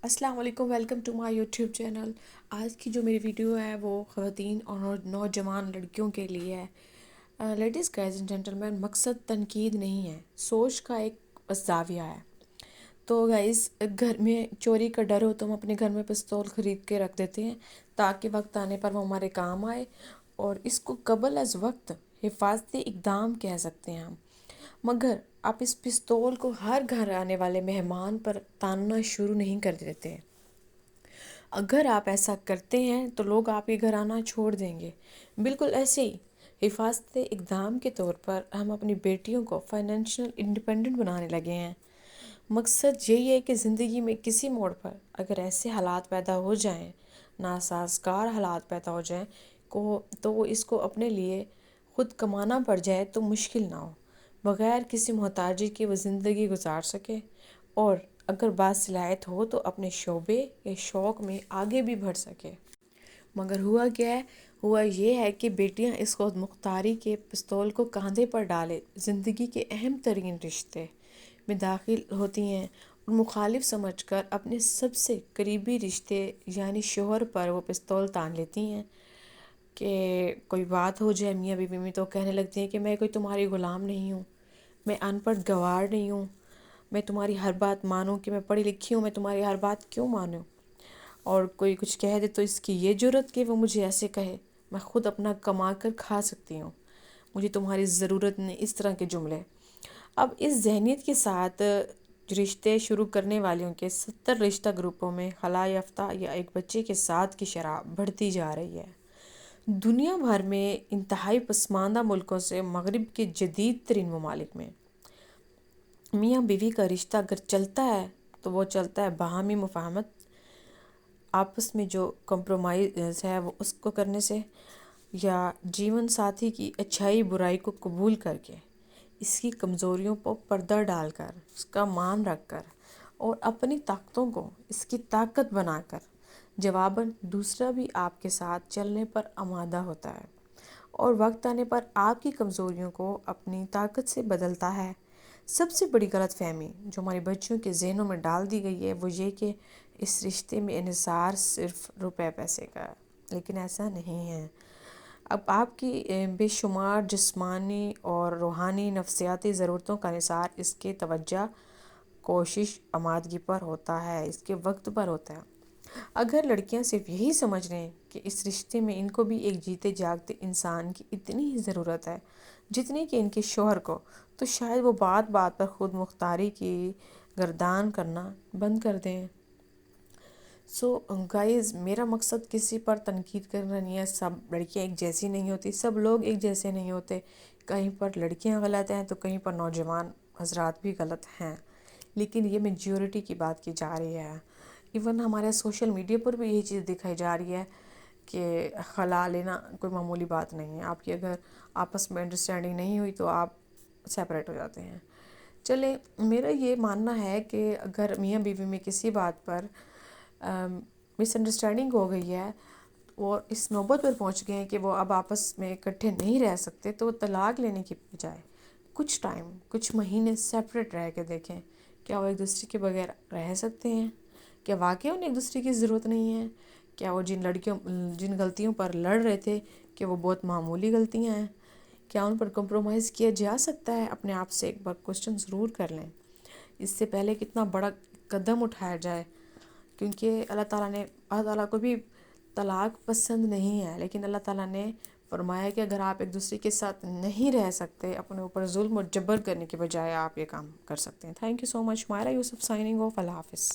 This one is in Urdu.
السلام علیکم، welcome to my YouTube channel. آج کی جو میری ویڈیو ہے وہ خواتین اور نوجوان لڑکیوں کے لیے ہے۔ لیڈیز گائز اینڈ جینٹلمین، مقصد تنقید نہیں ہے، سوچ کا ایک زاویہ ہے۔ تو گائز، گھر میں چوری کا ڈر ہو تو ہم اپنے گھر میں پستول خرید کے رکھ دیتے ہیں تاکہ وقت آنے پر وہ ہمارے کام آئے، اور اس کو قبل از وقت حفاظتی اقدام کہہ سکتے ہیں ہم۔ مگر آپ اس پستول کو ہر گھر آنے والے مہمان پر تاننا شروع نہیں کر دیتے۔ اگر آپ ایسا کرتے ہیں تو لوگ آپ کے گھر آنا چھوڑ دیں گے۔ بالکل ایسے ہی حفاظتی اقدام کے طور پر ہم اپنی بیٹیوں کو فائنینشیل انڈیپینڈنٹ بنانے لگے ہیں۔ مقصد یہی ہے کہ زندگی میں کسی موڑ پر اگر ایسے حالات پیدا ہو جائیں، ناسازگار حالات پیدا ہو جائیں تو وہ اس کو اپنے لیے خود کمانا پڑ جائے تو مشکل نہ ہو، بغیر کسی محتاجی کے وہ زندگی گزار سکے، اور اگر باصلاحیت ہو تو اپنے شعبے یا شوق میں آگے بھی بڑھ سکے۔ مگر ہوا کیا ہے؟ ہوا یہ ہے کہ بیٹیاں اس خود مختاری کے پستول کو کاندھے پر ڈالے زندگی کے اہم ترین رشتے میں داخل ہوتی ہیں، اور مخالف سمجھ کر اپنے سب سے قریبی رشتے یعنی شوہر پر وہ پستول تان لیتی ہیں کہ کوئی بات ہو جائے میاں بیوی میں تو کہنے لگتی ہیں کہ میں کوئی تمہاری غلام نہیں ہوں، میں ان پڑھ گوار نہیں ہوں، میں تمہاری ہر بات مانوں، کہ میں پڑھی لکھی ہوں، میں تمہاری ہر بات کیوں مانوں؟ اور کوئی کچھ کہہ دے تو اس کی یہ جرت کہ وہ مجھے ایسے کہے، میں خود اپنا کما کر کھا سکتی ہوں، مجھے تمہاری ضرورت نہیں، اس طرح کے جملے۔ اب اس ذہنیت کے ساتھ رشتے شروع کرنے والوں کے 70 رشتہ گروپوں میں خلا یافتہ یا ایک بچے کے ساتھ کی شرح بڑھتی جا رہی ہے۔ دنیا بھر میں انتہائی پسماندہ ملکوں سے مغرب کے جدید ترین ممالک میں میاں بیوی کا رشتہ اگر چلتا ہے تو وہ چلتا ہے باہمی مفاہمت، آپس میں جو کمپرومائز ہے وہ اس کو کرنے سے، یا جیون ساتھی کی اچھائی برائی کو قبول کر کے، اس کی کمزوریوں پر پردہ ڈال کر، اس کا مان رکھ کر، اور اپنی طاقتوں کو اس کی طاقت بنا کر، جواباً دوسرا بھی آپ کے ساتھ چلنے پر آمادہ ہوتا ہے، اور وقت آنے پر آپ کی کمزوریوں کو اپنی طاقت سے بدلتا ہے۔ سب سے بڑی غلط فہمی جو ہمارے بچوں کے ذہنوں میں ڈال دی گئی ہے وہ یہ کہ اس رشتے میں انحصار صرف روپے پیسے کا ہے، لیکن ایسا نہیں ہے۔ اب آپ کی بے شمار جسمانی اور روحانی نفسیاتی ضرورتوں کا انحصار اس کے توجہ، کوشش، آمادگی پر ہوتا ہے، اس کے وقت پر ہوتا ہے۔ اگر لڑکیاں صرف یہی سمجھ لیں کہ اس رشتے میں ان کو بھی ایک جیتے جاگتے انسان کی اتنی ہی ضرورت ہے جتنی کہ ان کے شوہر کو، تو شاید وہ بات بات پر خود مختاری کی گردان کرنا بند کر دیں۔ سو گائز، میرا مقصد کسی پر تنقید کرنا نہیں ہے۔ سب لڑکیاں ایک جیسی نہیں ہوتی، سب لوگ ایک جیسے نہیں ہوتے، کہیں پر لڑکیاں غلط ہیں تو کہیں پر نوجوان حضرات بھی غلط ہیں، لیکن یہ میجورٹی کی بات کی جا رہی ہے۔ ایون ہمارے سوشل میڈیا پر بھی یہی چیز دکھائی جا رہی ہے کہ خلا لینا کوئی معمولی بات نہیں ہے، آپ کی اگر آپس میں انڈرسٹینڈنگ نہیں ہوئی تو آپ سیپریٹ ہو جاتے ہیں۔ چلیں، میرا یہ ماننا ہے کہ اگر میاں بیوی میں کسی بات پر مس انڈرسٹینڈنگ ہو گئی ہے اور اس نوبت پر پہنچ گئے ہیں کہ وہ اب آپس میں اکٹھے نہیں رہ سکتے، تو وہ طلاق لینے کی بجائے کچھ ٹائم، کچھ مہینے سیپریٹ رہ کے دیکھیں، کیا وہ ایک دوسرے کے بغیر رہ سکتے ہیں؟ کیا واقعی انہیں ایک دوسرے کی ضرورت نہیں ہے؟ کیا وہ جن غلطیوں پر لڑ رہے تھے کہ وہ بہت معمولی غلطیاں ہیں؟ کیا ان پر کمپرومائز کیا جا سکتا ہے؟ اپنے آپ سے ایک بار کوسچن ضرور کر لیں، اس سے پہلے کتنا بڑا قدم اٹھایا جائے، کیونکہ اللہ تعالیٰ کو بھی طلاق پسند نہیں ہے، لیکن اللہ تعالیٰ نے فرمایا کہ اگر آپ ایک دوسرے کے ساتھ نہیں رہ سکتے، اپنے اوپر ظلم اور جبر کرنے کے بجائے آپ یہ کام کر سکتے ہیں۔ Thank you so much, Maira Yusuf signing off. اللہ حافظ۔